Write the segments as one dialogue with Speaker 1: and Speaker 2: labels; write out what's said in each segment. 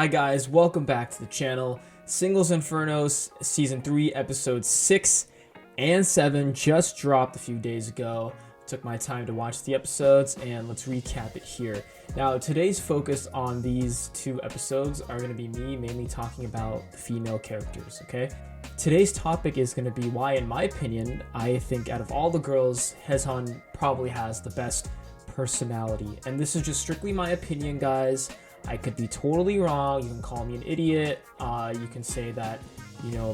Speaker 1: Hi guys, welcome back to the channel. Singles Infernos Season 3 Episodes 6 and 7 just dropped a few days ago. Took my time to watch the episodes and let's recap it here. Now today's focus on these two episodes are going to be me mainly talking about the female characters, okay? Today's topic is going to be why, in my opinion, I think out of all the girls, Ha-jeong probably has the best personality. And this is just strictly my opinion, guys. I could be totally wrong. You can call me an idiot. You can say that,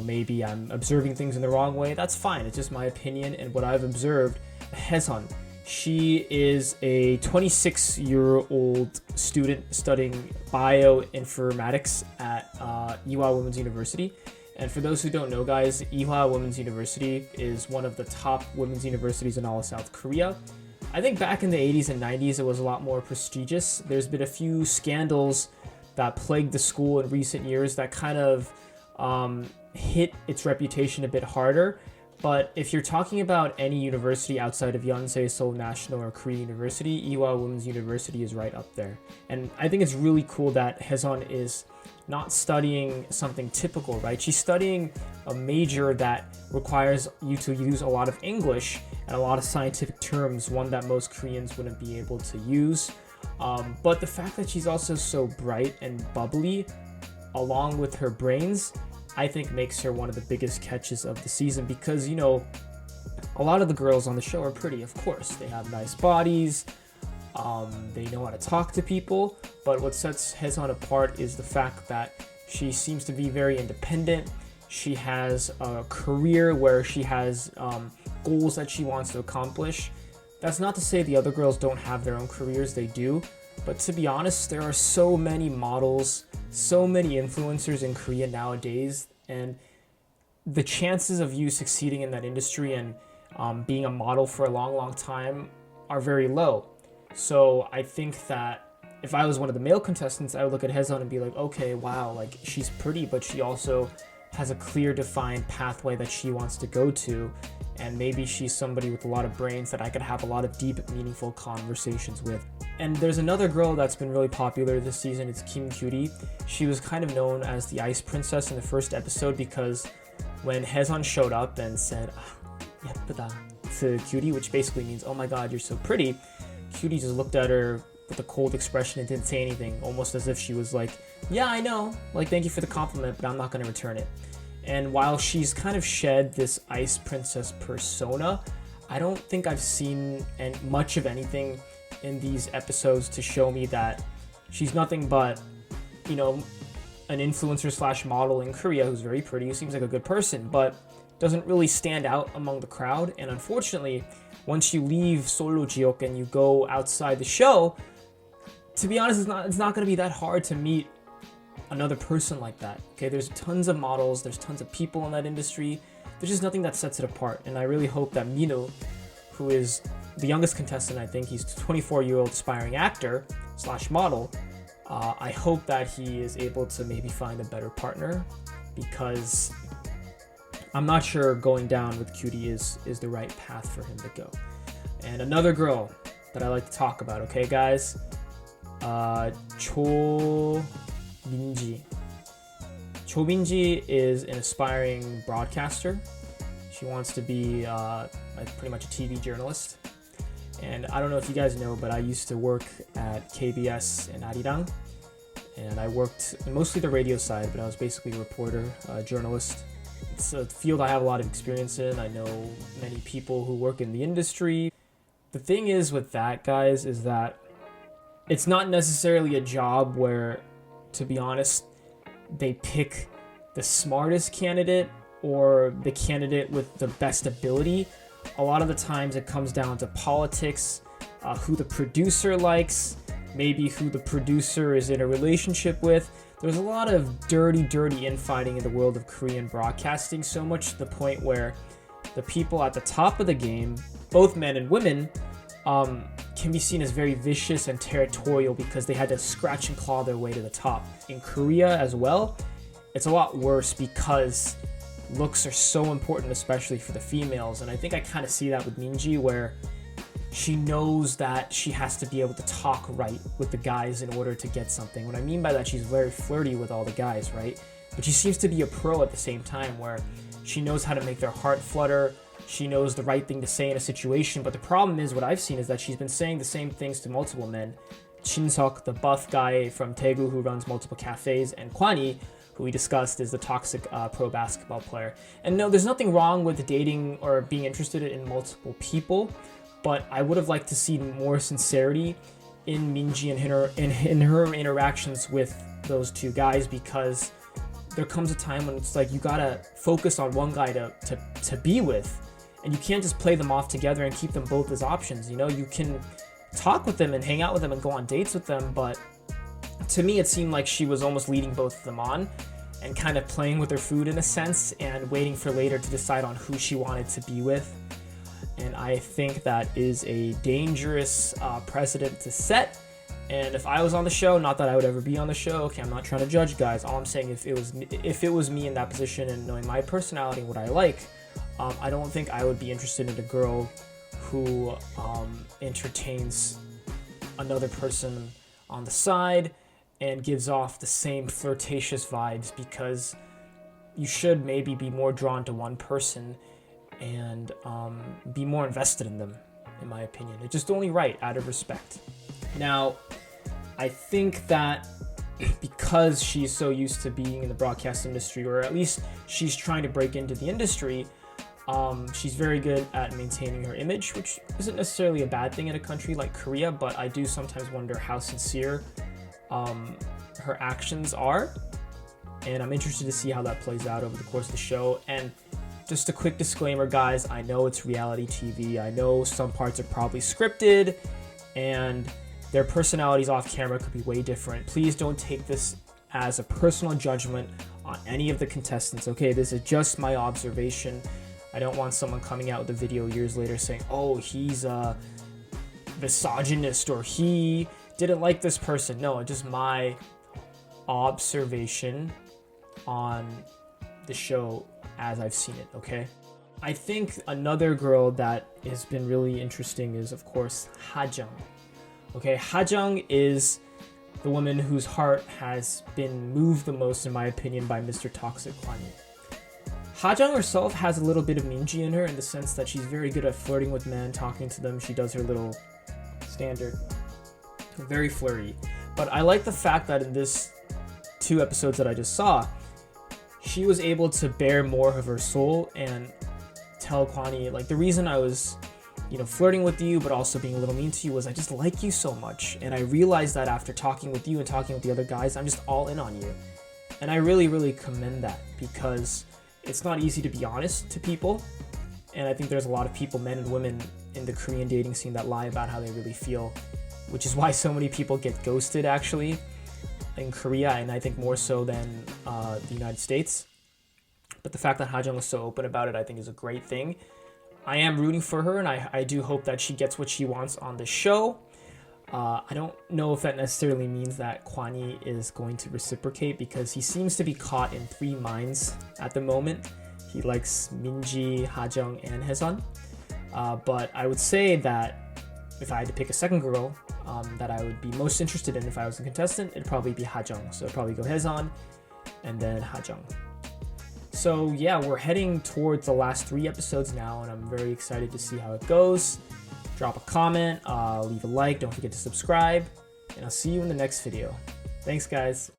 Speaker 1: maybe I'm observing things in the wrong way. That's fine. It's just my opinion and what I've observed. Ha-jeong, she is a 26-year-old student studying bioinformatics at Ewha Women's University. And for those who don't know, guys, Ewha Women's University is one of the top women's universities in all of South Korea. I think back in the 80s and 90s, it was a lot more prestigious. There's been a few scandals that plagued the school in recent years that kind of hit its reputation a bit harder. But if you're talking about any university outside of Yonsei, Seoul National, or Korea University, Ewha Women's University is right up there. And I think it's really cool that Ha-jeong is not studying something typical, right? She's studying a major that requires you to use a lot of English and a lot of scientific terms, one that most Koreans wouldn't be able to use. But the fact that she's also so bright and bubbly, along with her brains, I think makes her one of the biggest catches of the season because, a lot of the girls on the show are pretty, of course. They have nice bodies, they know how to talk to people, but what sets Ha-jeong apart is the fact that she seems to be very independent. She has a career where she has goals that she wants to accomplish. That's not to say the other girls don't have their own careers, they do. But to be honest, there are so many models, so many influencers in Korea nowadays, and the chances of you succeeding in that industry and being a model for a long time are very low. So I think that if I was one of the male contestants, I would look at Ha-jeong and be like, okay, wow, like she's pretty, but she also has a clear defined pathway that she wants to go to, and maybe she's somebody with a lot of brains that I could have a lot of deep, meaningful conversations with. And there's another girl that's been really popular this season. It's Gyu-ri. She was kind of known as the Ice Princess in the first episode because when Ha-jeong showed up and said 예쁘다 to Gyu-ri, which basically means, oh my god, you're so pretty, Gyu-ri just looked at her with a cold expression and didn't say anything, almost as if she was like, yeah, I know, like, thank you for the compliment, but I'm not going to return it. And while she's kind of shed this Ice Princess persona, I don't think I've seen much of anything in these episodes to show me that she's nothing but, an influencer slash model in Korea who's very pretty, who seems like a good person, but doesn't really stand out among the crowd. And unfortunately, once you leave Solo Jiok and you go outside the show, to be honest, it's not going to be that hard to meet another person like that. Okay, there's tons of models, there's tons of people in that industry. There's just nothing that sets it apart. And I really hope that Minu, who is the youngest contestant, I think he's a 24-year-old aspiring actor slash model, I hope that he is able to maybe find a better partner, because I'm not sure going down with Cutie is the right path for him to go. And another girl that I like to talk about, okay guys, Cho Minji. Cho Minji is an aspiring broadcaster. She wants to be pretty much a TV journalist. And I don't know if you guys know, but I used to work at KBS in Arirang. And I worked mostly the radio side, but I was basically a reporter, journalist. It's a field I have a lot of experience in. I know many people who work in the industry. The thing is with that, guys, is that it's not necessarily a job where, to be honest, they pick the smartest candidate or the candidate with the best ability. A lot of the times it comes down to politics, who the producer likes, maybe who the producer is in a relationship with. There's a lot of dirty infighting in the world of Korean broadcasting, so much to the point where the people at the top of the game, both men and women, can be seen as very vicious and territorial because they had to scratch and claw their way to the top. In Korea as well, it's a lot worse because looks are so important, especially for the females. And I think I kind of see that with Minji, where she knows that she has to be able to talk right with the guys in order to get something. What I mean by that, she's very flirty with all the guys, right? But she seems to be a pro at the same time, where she knows how to make their heart flutter. She knows the right thing to say in a situation. But the problem is, what I've seen is that she's been saying the same things to multiple men. Shin-seok, the buff guy from Daegu who runs multiple cafes, and Gwan-hee, who we discussed is the toxic pro basketball player. And no, there's nothing wrong with dating or being interested in multiple people, but I would have liked to see more sincerity in Minji and in her interactions with those two guys, because there comes a time when it's like you gotta focus on one guy to be with, and you can't just play them off together and keep them both as options. You know, you can talk with them and hang out with them and go on dates with them, but to me it seemed like she was almost leading both of them on and kind of playing with their food in a sense and waiting for later to decide on who she wanted to be with. And I think that is a dangerous precedent to set. And if I was on the show, not that I would ever be on the show, okay, I'm not trying to judge guys, all I'm saying, if it was me in that position and knowing my personality and what I like, I don't think I would be interested in a girl who entertains another person on the side and gives off the same flirtatious vibes, because you should maybe be more drawn to one person and be more invested in them, in my opinion. It's just only right, out of respect. Now, I think that because she's so used to being in the broadcast industry, or at least she's trying to break into the industry, she's very good at maintaining her image, which isn't necessarily a bad thing in a country like Korea, but I do sometimes wonder how sincere her actions are, and I'm interested to see how that plays out over the course of the show. And just a quick disclaimer, guys, I know it's reality TV. I know some parts are probably scripted, and their personalities off camera could be way different. Please don't take this as a personal judgment on any of the contestants, okay? This is just my observation. I don't want someone coming out with a video years later saying, oh, he's a misogynist or he didn't like this person. No, just my observation on the show as I've seen it, okay? I think another girl that has been really interesting is, of course, Ha-jeong. Okay, Ha-jeong is the woman whose heart has been moved the most, in my opinion, by Mr. Toxic Gwan-hee. Ha-jeong herself has a little bit of Minji in her, in the sense that she's very good at flirting with men, talking to them. She does her little standard, very flirty. But I like the fact that in this 2 episodes that I just saw, she was able to bear more of her soul and tell Gwan-hee, like, the reason I was, you know, flirting with you but also being a little mean to you was I just like you so much, and I realized that after talking with you and talking with the other guys, I'm just all in on you. And I really, really commend that, because it's not easy to be honest to people, and I think there's a lot of people, men and women, in the Korean dating scene that lie about how they really feel, which is why so many people get ghosted, actually, in Korea, and I think more so than the United States. But the fact that Ha-jeong was so open about it, I think, is a great thing. I am rooting for her, and I do hope that she gets what she wants on the show. I don't know if that necessarily means that Gwan-hee is going to reciprocate, because he seems to be caught in 3 minds at the moment. He likes Minji, Ha-jeong, and Hye-seon. But I would say that if I had to pick a second girl that I would be most interested in if I was a contestant, it'd probably be Ha-jeong. So it'd probably go Hye-seon and then Ha-jeong. So yeah, we're heading towards the last 3 episodes now, and I'm very excited to see how it goes. Drop a comment, leave a like, don't forget to subscribe, and I'll see you in the next video. Thanks, guys.